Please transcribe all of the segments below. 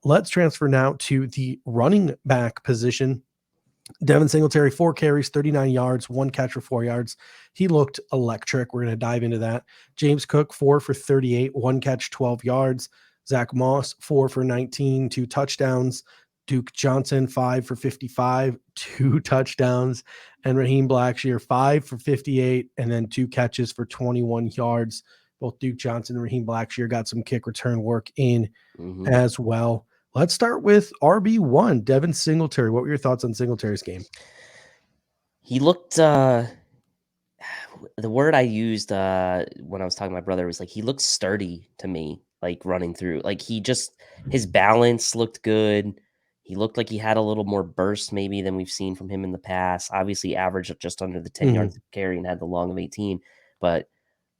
Let's transfer now to the running back position. Devin Singletary, 4 carries, 39 yards, 1 catch for 4 yards. He looked electric. We're going to dive into that. James Cook, 4 for 38, 1 catch, 12 yards. Zack Moss, 4 for 19, 2 touchdowns. Duke Johnson, 5 for 55, 2 touchdowns. And Raheem Blackshear, 5 for 58, and then 2 catches for 21 yards. Both Duke Johnson and Raheem Blackshear got some kick return work in as well. Let's start with RB1, Devin Singletary. What were your thoughts on Singletary's game? He looked, the word I used when I was talking to my brother was like, he looked sturdy to me, like running through. Like his balance looked good. He looked like he had a little more burst maybe than we've seen from him in the past. Obviously averaged just under the 10 yards of carry and had the long of 18, but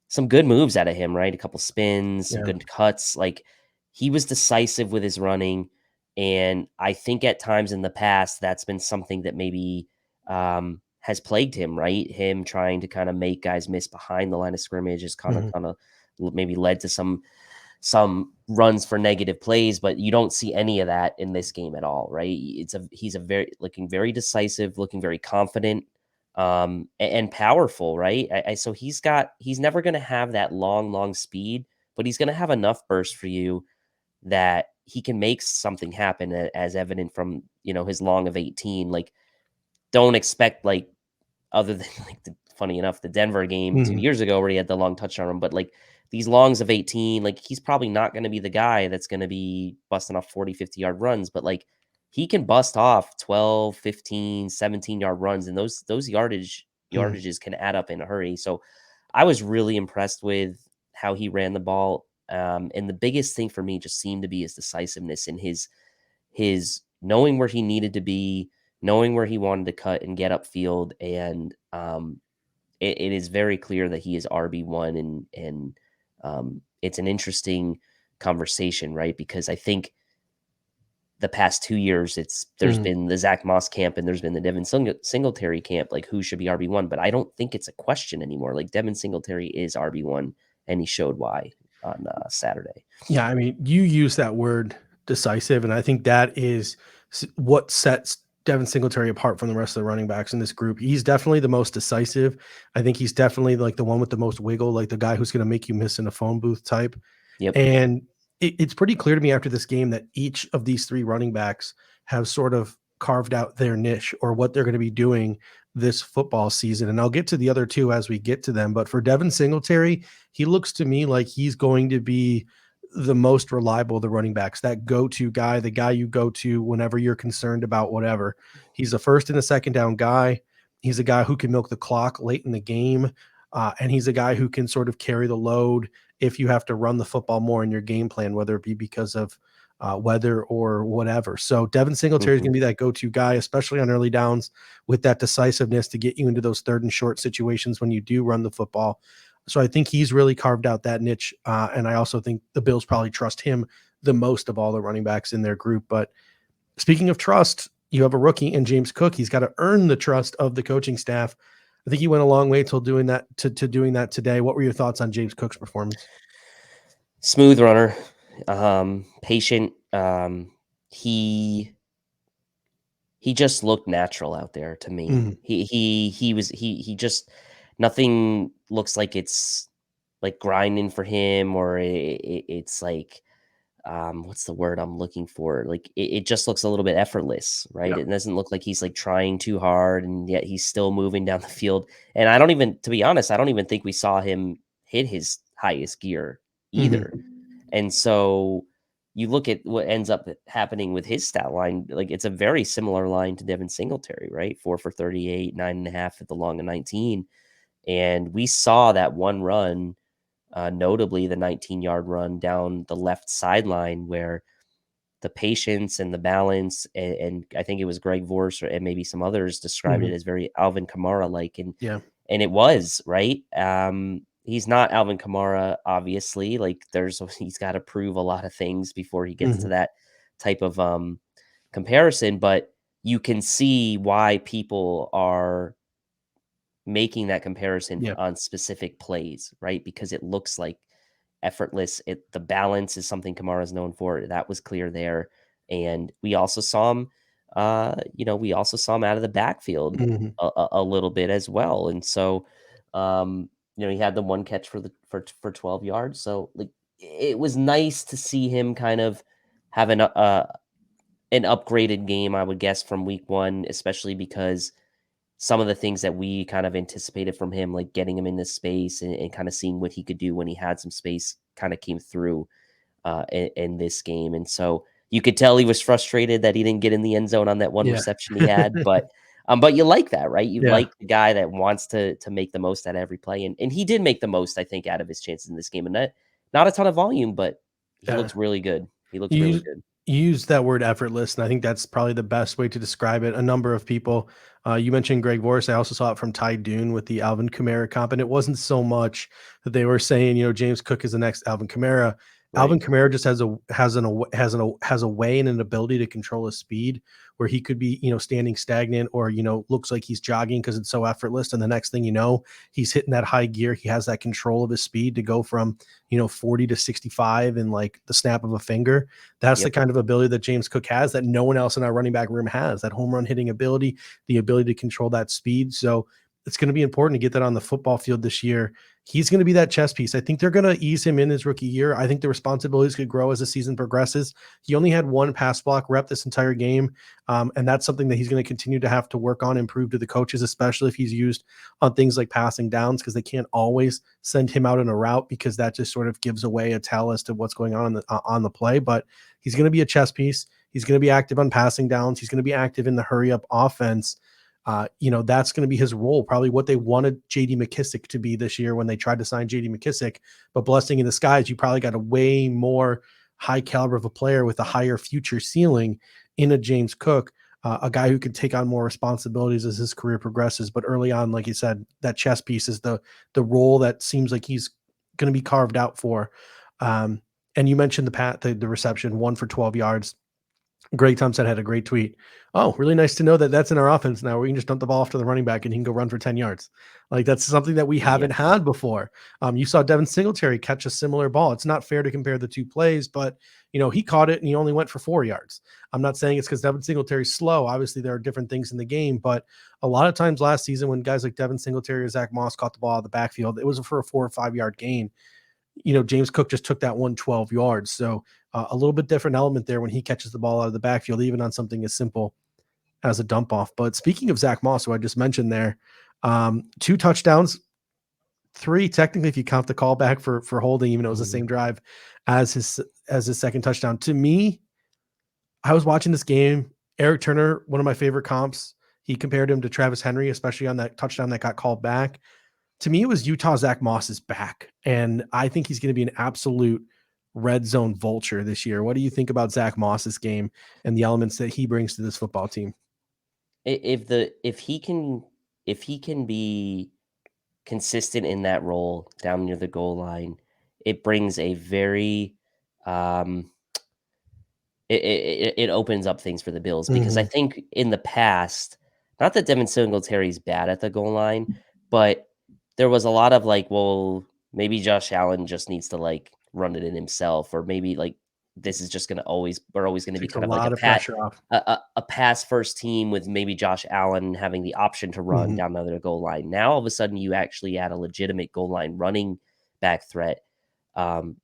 some good moves out of him, right? A couple spins, some good cuts. Like he was decisive with his running. And I think at times in the past, that's been something that maybe has plagued him, right? Him trying to kind of make guys miss behind the line of scrimmage is kind of maybe led to some runs for negative plays, but you don't see any of that in this game at all, right? He's looking very decisive, looking very confident, and powerful, right? So he's never going to have that long speed, but he's going to have enough burst for you that he can make something happen, as evident from, his long of 18. Like, don't expect, like, other than like funny enough, the Denver game 2 years ago where he had the long touchdown run, but like these longs of 18, like he's probably not going to be the guy that's going to be busting off 40, 50 yard runs, but like he can bust off 12, 15, 17-yard runs, and those yardages can add up in a hurry. So I was really impressed with how he ran the ball. And the biggest thing for me just seemed to be his decisiveness and his knowing where he needed to be, knowing where he wanted to cut and get upfield. And it is very clear that he is RB1, and it's an interesting conversation, right? Because I think the past 2 years, there's been the Zack Moss camp and there's been the Devin Singletary camp, like who should be RB1, but I don't think it's a question anymore. Like Devin Singletary is RB1, and he showed why on Saturday. Yeah, I mean, you use that word decisive, and I think that is what sets Devin Singletary apart from the rest of the running backs in this group. He's definitely the most decisive. I think he's definitely like the one with the most wiggle, like the guy who's going to make you miss in a phone booth type. Yep. And it's pretty clear to me after this game that each of these 3 running backs have sort of carved out their niche or what they're going to be doing this football season. And I'll get to the other 2 as we get to them. But for Devin Singletary, he looks to me like he's going to be the most reliable of the running backs, that go-to guy, the guy you go to whenever you're concerned about whatever. He's a first and a second down guy. He's a guy who can milk the clock late in the game. And he's a guy who can sort of carry the load if you have to run the football more in your game plan, whether it be because of weather or whatever. So Devin Singletary is going to be that go-to guy, especially on early downs, with that decisiveness to get you into those 3rd and short situations when you do run the football. So I think he's really carved out that niche. And I also think the Bills probably trust him the most of all the running backs in their group. But speaking of trust, you have a rookie in James Cook. He's got to earn the trust of the coaching staff. I think he went a long way till doing that to doing that today. What were your thoughts on James Cook's performance? Smooth runner, patient. He just looked natural out there to me. He just, nothing looks like it's like grinding for him, or it's like, what's the word I'm looking for? Like it just looks a little bit effortless, right? Yeah. It doesn't look like he's like trying too hard, and yet he's still moving down the field. And to be honest, I don't even think we saw him hit his highest gear either. And so you look at what ends up happening with his stat line, like it's a very similar line to Devin Singletary, right? 4 for 38, 9.5 at the long of 19. And we saw that one run, notably the 19-yard run down the left sideline, where the patience and the balance, and I think it was Greg Vorse and maybe some others described it as very Alvin Kamara-like. And it was, right? He's not Alvin Kamara, obviously. Like he's got to prove a lot of things before he gets to that type of comparison, but you can see why people are making that comparison on specific plays, right? Because it looks like effortless. The balance is something Kamara's known for. That was clear there. And we also saw him, we also saw him out of the backfield Mhm. a little bit as well. And so, he had the one catch for 12 yards. So like it was nice to see him kind of have an upgraded game, I would guess, from week one, especially because some of the things that we kind of anticipated from him, like getting him in this space and kind of seeing what he could do when he had some space, kind of came through in this game. And so you could tell he was frustrated that he didn't get in the end zone on that one Yeah. reception he had, but you like that, right? You Yeah. like the guy that wants to make the most out of every play, and he did make the most, I think, out of his chances in this game, and not a ton of volume, but he Yeah. looks really good. He looks You really use good. you used that word effortless, and I think that's probably the best way to describe it. A number of people, you mentioned Greg Vorse. I also saw it from Ty Dune with the Alvin Kamara comp, and it wasn't so much that they were saying, James Cook is the next Alvin Kamara. Right. Alvin Kamara just has a way and an ability to control his speed where he could be, standing stagnant or, looks like he's jogging because it's so effortless. And the next thing you know, he's hitting that high gear. He has that control of his speed to go from, 40 to 65 in like the snap of a finger. That's the Yep. kind of ability that James Cook has that no one else in our running back room has, that home run hitting ability, the ability to control that speed. So it's going to be important to get that on the football field this year. He's going to be that chess piece. I think they're going to ease him in his rookie year. I think the responsibilities could grow as the season progresses. He only had one pass block rep this entire game. And that's something that he's going to continue to have to work on, improve to the coaches, especially if he's used on things like passing downs, because they can't always send him out in a route because that just sort of gives away a tell as to what's going on the play. But he's going to be a chess piece. He's going to be active on passing downs. He's going to be active in the hurry up offense. That's going to be his role, probably what they wanted JD McKissick to be this year when they tried to sign JD McKissick. But blessing in disguise, you probably got a way more high caliber of a player with a higher future ceiling in a James Cook, a guy who can take on more responsibilities as his career progresses. But early on, like you said, that chess piece is the role that seems like he's going to be carved out for. And you mentioned the reception, 1 for 12 yards. Greg Thompson had a great tweet. Oh, really nice to know that that's in our offense now. We can just dump the ball off to the running back and he can go run for 10 yards. Like that's something that we Yeah. haven't had before. You saw Devin Singletary catch a similar ball. It's not fair to compare the two plays, but he caught it and he only went for 4 yards. I'm not saying it's because Devin Singletary's slow. Obviously, there are different things in the game, but a lot of times last season when guys like Devin Singletary or Zack Moss caught the ball out of the backfield, it was for a 4 or 5 yard gain. James Cook just took that 112 yards. So a little bit different element there when he catches the ball out of the backfield, even on something as simple as a dump off. But speaking of Zack Moss, who I just mentioned there, 2 touchdowns, 3 technically if you count the callback for holding, even though it was the same drive as his second touchdown. To me, I was watching this game. Eric Turner, one of my favorite comps, he compared him to Travis Henry, especially on that touchdown that got called back. To me, it was Utah Zack Moss is back, and I think he's going to be an absolute red zone vulture this year. What do you think about Zack Moss's game and the elements that he brings to this football team? If he can be consistent in that role down near the goal line, it brings a very um it opens up things for the Bills because I Mhm. think in the past, not that Devin Singletary's bad at the goal line, but there was a lot of like, well, maybe Josh Allen just needs to like run it in himself, or maybe like this is just we're always gonna be Takes a kind of like lot of pressure off. a pass first team with maybe Josh Allen having the option to run Mhm. down the goal line. Now all of a sudden you actually add a legitimate goal line running back threat.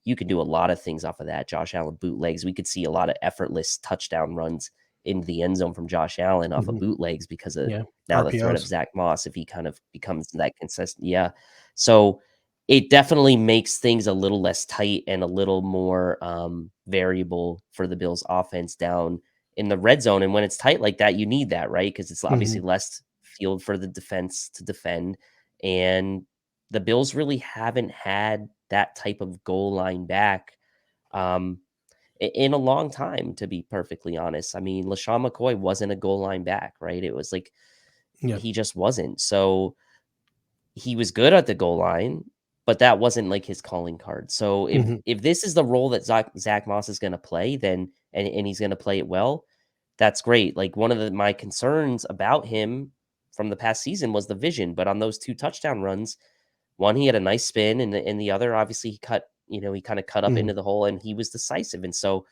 You can do a lot of things off of that. Josh Allen bootlegs. We could see a lot of effortless touchdown runs into the end zone from Josh Allen off of Mhm. bootlegs because of Yeah. now the threat of RPOs. Zack Moss if he kind of becomes that consistent. Yeah. So it definitely makes things a little less tight and a little more variable for the Bills offense down in the red zone. And when it's tight like that, you need that, right? Because it's obviously Mhm. less field for the defense to defend. And the Bills really haven't had that type of goal line back um, in a long time, to be perfectly honest. I mean, LaShawn McCoy wasn't a goal line back, right? It was like Yeah. he just wasn't. So he was good at the goal line, but that wasn't like his calling card. So Mhm. if this is the role that Zach Moss is going to play, then and he's going to play it well, that's great. Like one of my concerns about him from the past season was the vision, but on those 2 touchdown runs, one, he had a nice spin, and the other, obviously, he kind of cut up Mhm. into the hole, and he was decisive. And so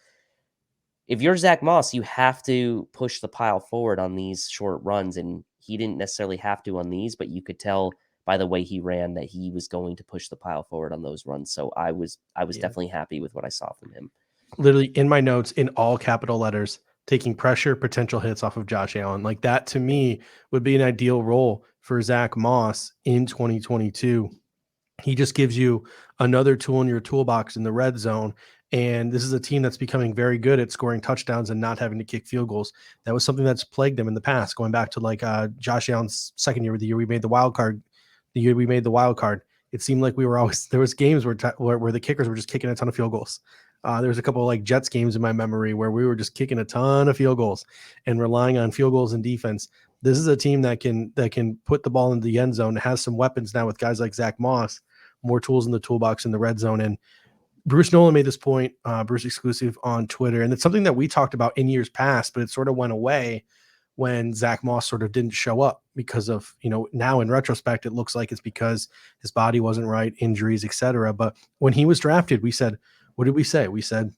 if you're Zack Moss, you have to push the pile forward on these short runs, and he didn't necessarily have to on these, but you could tell by the way he ran that he was going to push the pile forward on those runs. So I was Yeah. definitely happy with what I saw from him. Literally in my notes in all capital letters, taking pressure, potential hits off of Josh Allen. Like that to me would be an ideal role for Zack Moss in 2022. He just gives you another tool in your toolbox in the red zone. And this is a team that's becoming very good at scoring touchdowns and not having to kick field goals. That was something that's plagued them in the past, going back to like Josh Allen's second year, the year we made the wild card, the year we made the wild card. It seemed like we were always there was games where the kickers were just kicking a ton of field goals. There was a couple of like Jets games in my memory where we were just kicking a ton of field goals and relying on field goals and defense. This is a team that can put the ball into the end zone. It has some weapons now with guys like Zack Moss, more tools in the toolbox in the red zone. And Bruce Nolan made this point, Bruce exclusive on Twitter, and it's something that we talked about in years past, but it sort of went away when Zack Moss sort of didn't show up because of, now in retrospect, it looks like it's because his body wasn't right, injuries, etc. But when he was drafted, we said, what did we say? We said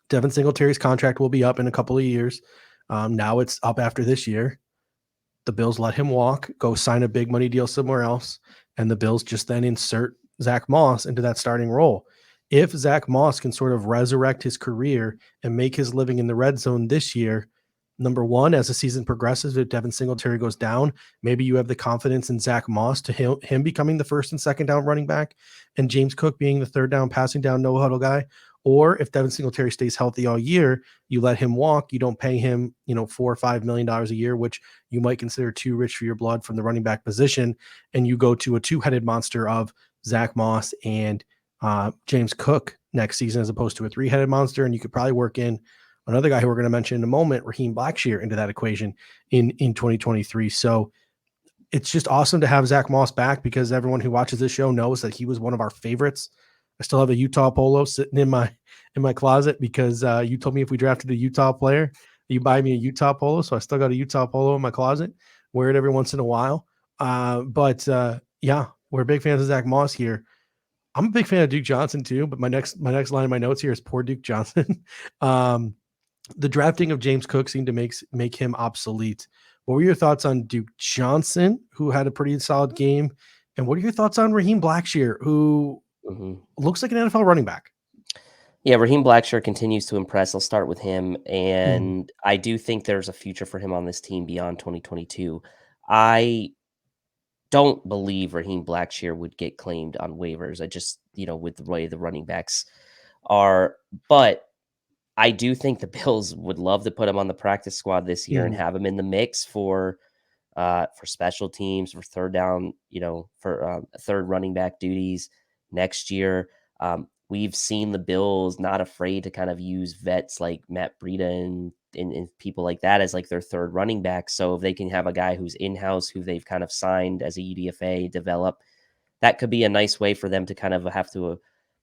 Devin Singletary's contract will be up in a couple of years. Now it's up after this year. The Bills let him walk, go sign a big money deal somewhere else, and the Bills just then insert Zack Moss into that starting role. If Zack Moss can sort of resurrect his career and make his living in the red zone this year, number one, as the season progresses, if Devin Singletary goes down, maybe you have the confidence in Zack Moss to him becoming the first and second down running back and James Cook being the third down passing down no huddle guy. Or if Devin Singletary stays healthy all year, you let him walk. You don't pay him, $4 or $5 million a year, which you might consider too rich for your blood from the running back position, and you go to a two-headed monster of Zack Moss and James Cook next season, as opposed to a three-headed monster. And you could probably work in another guy who we're going to mention in a moment, Raheem Blackshear, into that equation in 2023. So it's just awesome to have Zack Moss back, because everyone who watches this show knows that he was one of our favorites. I still have a Utah polo sitting in my closet because you told me if we drafted a Utah player, you buy me a Utah polo. So I still got a Utah polo in my closet, wear it every once in a while. But yeah, we're big fans of Zack Moss here. I'm a big fan of Duke Johnson too, but my next line in my notes here is poor Duke Johnson. The drafting of James Cook seemed to make him obsolete. What were your thoughts on Duke Johnson, who had a pretty solid game? And what are your thoughts on Raheem Blackshear, who looks like an NFL running back? Yeah, Raheem Blackshear continues to impress. I'll start with him, and I do think there's a future for him on this team beyond 2022. I don't believe Raheem Blackshear would get claimed on waivers. I just, with the way the running backs are, but I do think the Bills would love to put him on the practice squad this year and have him in the mix for special teams, for third down, for third running back duties next year. We've seen the Bills not afraid to kind of use vets like Matt Breida and people like that as like their third running back. So if they can have a guy who's in-house, who they've kind of signed as a UDFA, develop, that could be a nice way for them to kind of have to,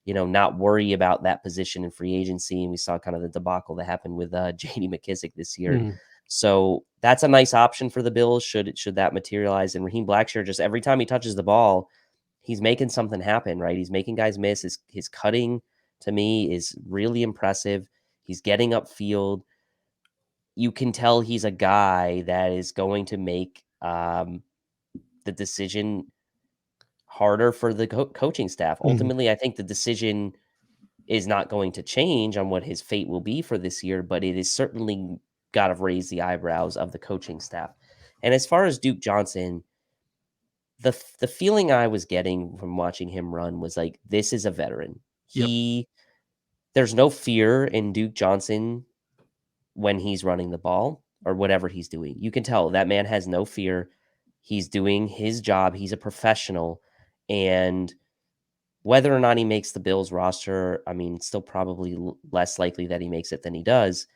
not worry about that position in free agency. And we saw kind of the debacle that happened with J.D. McKissick this year. So that's a nice option for the Bills should that materialize. And Raheem Blackshear, just every time he touches the ball, he's making something happen, right? He's making guys miss. His cutting, to me, is really impressive. He's getting upfield. You can tell he's a guy that is going to make the decision harder for the coaching staff. Ultimately, I think the decision is not going to change on what his fate will be for this year, but it is certainly got to raise the eyebrows of the coaching staff. And as far as Duke Johnson, the feeling I was getting from watching him run was like, this is a veteran. Yep. There's no fear in Duke Johnson when he's running the ball or whatever he's doing. You can tell that man has no fear. He's doing his job. He's a professional. And whether or not he makes the Bills roster, I mean, still probably less likely that he makes it than he does.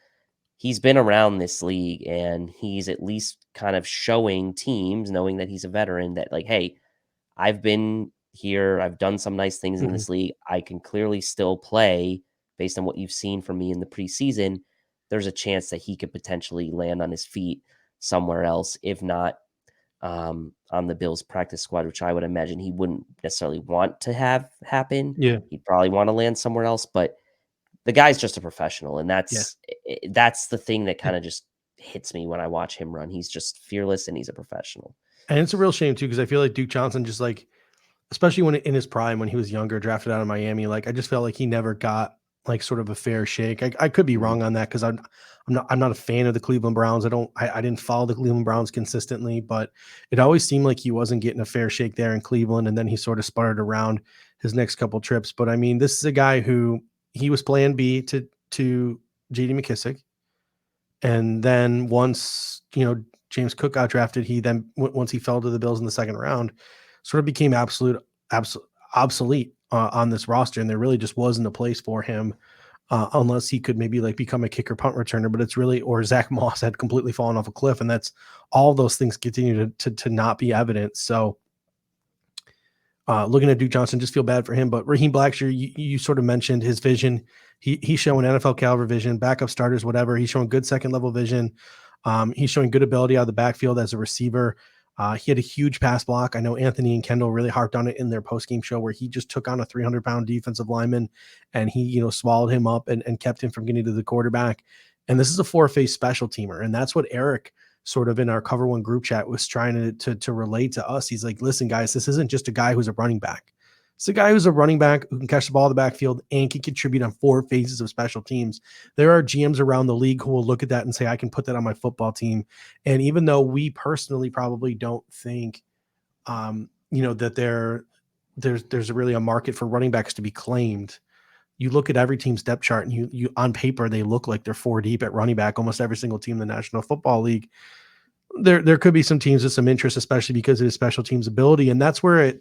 He's been around this league, and he's at least kind of showing teams, knowing that he's a veteran, that like, hey, I've been here. I've done some nice things in this league. I can clearly still play based on what you've seen from me in the preseason. There's a chance that he could potentially land on his feet somewhere else, if not on the Bills practice squad, which I would imagine he wouldn't necessarily want to have happen. Yeah. He'd probably want to land somewhere else, but the guy's just a professional, and Yeah. that's the thing that kind of just hits me when I watch him run. He's just fearless and he's a professional. And it's a real shame too, because I feel like Duke Johnson just like, especially when in his prime, when he was younger, drafted out of Miami, like I just felt like he never got like sort of a fair shake. I could be wrong on that because I'm not a fan of the Cleveland Browns. I didn't follow the Cleveland Browns consistently, but it always seemed like he wasn't getting a fair shake there in Cleveland, and then he sort of sputtered around his next couple trips. But I mean, this is a guy who he was plan B to JD McKissick. And then once, James Cook got drafted, he then once he fell to the Bills in the second round, sort of became obsolete on this roster, and there really just wasn't a place for him unless he could maybe like become a kicker punt returner. But it's really, or Zack Moss had completely fallen off a cliff, and that's all those things continue to not be evident. So looking at Duke Johnson, just feel bad for him. But Raheem Blackshear, you sort of mentioned his vision. He's showing NFL caliber vision, backup starters, whatever. He's showing good second level vision. He's showing good ability out of the backfield as a receiver. He had a huge pass block. I know Anthony and Kendall really harped on it in their post-game show where he just took on a 300-pound defensive lineman and he, swallowed him up and kept him from getting to the quarterback. And this is a four-phase special teamer. And that's what Eric sort of in our Cover One group chat was trying to relate to us. He's like, listen, guys, this isn't just a guy who's a running back. It's a guy who's a running back who can catch the ball in the backfield and can contribute on four phases of special teams. There are GMs around the league who will look at that and say, I can put that on my football team. And even though we personally probably don't think, that there's really a market for running backs to be claimed, you look at every team's depth chart and you on paper, they look like they're four deep at running back, almost every single team in the National Football League. There could be some teams with some interest, especially because of his special teams ability. And that's where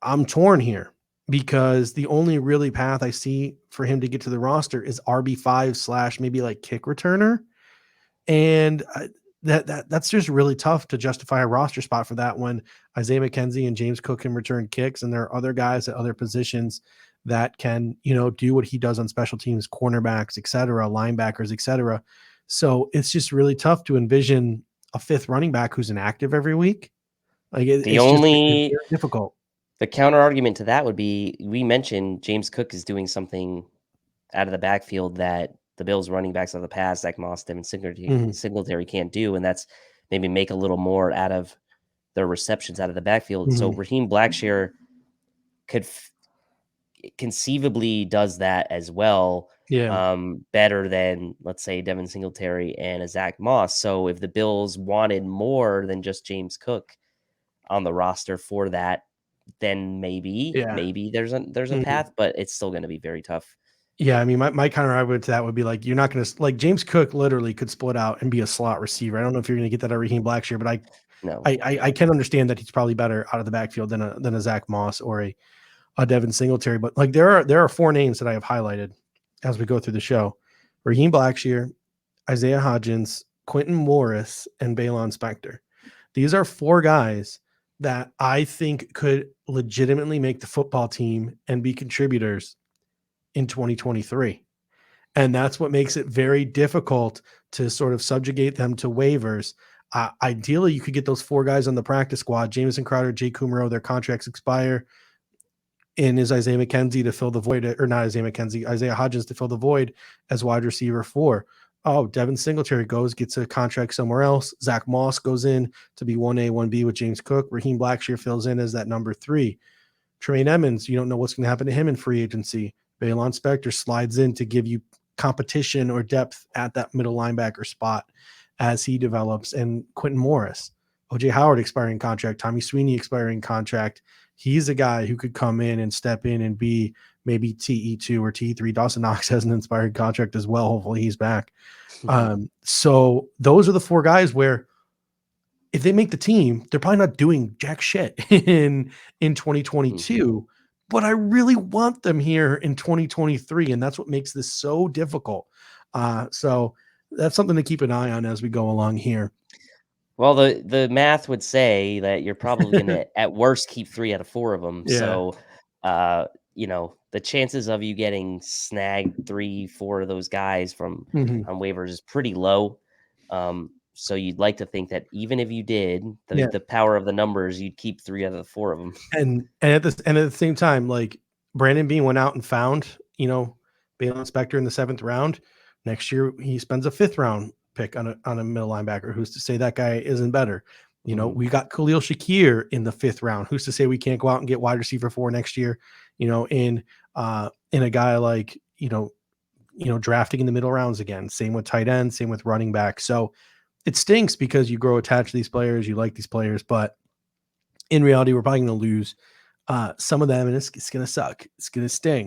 I'm torn here, because the only really path I see for him to get to the roster is RB5 / maybe like kick returner. And that's just really tough to justify a roster spot for that when Isaiah McKenzie and James Cook can return kicks, and there are other guys at other positions that can, do what he does on special teams, cornerbacks, et cetera, linebackers, et cetera. So it's just really tough to envision a fifth running back who's inactive every week. Like it's very difficult. The counter argument to that would be, we mentioned James Cook is doing something out of the backfield that the Bills running backs of the past, Zack Moss, Devin Singletary can't do, and that's maybe make a little more out of their receptions out of the backfield. So Raheem Blackshear could conceivably does that as well, better than, let's say, Devin Singletary and a Zack Moss. So if the Bills wanted more than just James Cook on the roster for that, then maybe there's a path, but it's still going to be very tough. Yeah, I mean, my counter argument to that would be like, you're not going to, like, James Cook literally could split out and be a slot receiver. I don't know if you're going to get that out of Raheem Blackshear, but I can understand that he's probably better out of the backfield than a Zack Moss or a Devin Singletary. But like there are four names that I have highlighted as we go through the show: Raheem Blackshear, Isaiah Hodgins, Quentin Morris, and Baylon Spector. These are four guys that I think could legitimately make the football team and be contributors in 2023. And that's what makes it very difficult to sort of subjugate them to waivers. Ideally, you could get those four guys on the practice squad: Jamison Crowder, Jay Kumaro, their contracts expire. And is Isaiah McKenzie to fill the void, or not Isaiah McKenzie, Isaiah Hodgins to fill the void as wide receiver 4. Oh, Devin Singletary gets a contract somewhere else. Zack Moss goes in to be 1A, 1B with James Cook. Raheem Blackshear fills in as that number 3. Tremaine Edmonds, you don't know what's going to happen to him in free agency. Baylon Spector slides in to give you competition or depth at that middle linebacker spot as he develops. And Quentin Morris, OJ Howard expiring contract, Tommy Sweeney expiring contract. He's a guy who could come in and step in and be maybe TE2 or TE3. Dawson Knox has an inspired contract as well. Hopefully he's back. So those are the four guys where if they make the team, they're probably not doing jack shit in 2022, but I really want them here in 2023. And that's what makes this so difficult. So that's something to keep an eye on as we go along here. Well, the math would say that you're probably going to, at worst, keep 3 out of 4 of them. Yeah. So, the chances of you getting snagged 3-4 of those guys from on waivers is pretty low. So you'd like to think that even if you did, Yeah. the power of the numbers, you'd keep 3 out of the 4 of them. And at the same time, like Brandon Bean went out and found, Balin Spector in the 7th round. Next year he spends a 5th round pick on a middle linebacker. Who's to say that guy isn't better? We got Khalil Shakir in the 5th round. Who's to say we can't go out and get wide receiver 4 next year? In a guy like, drafting in the middle rounds again. Same with tight end, same with running back. So it stinks because you grow attached to these players, you like these players, but in reality, we're probably going to lose some of them, and it's going to suck. It's going to sting.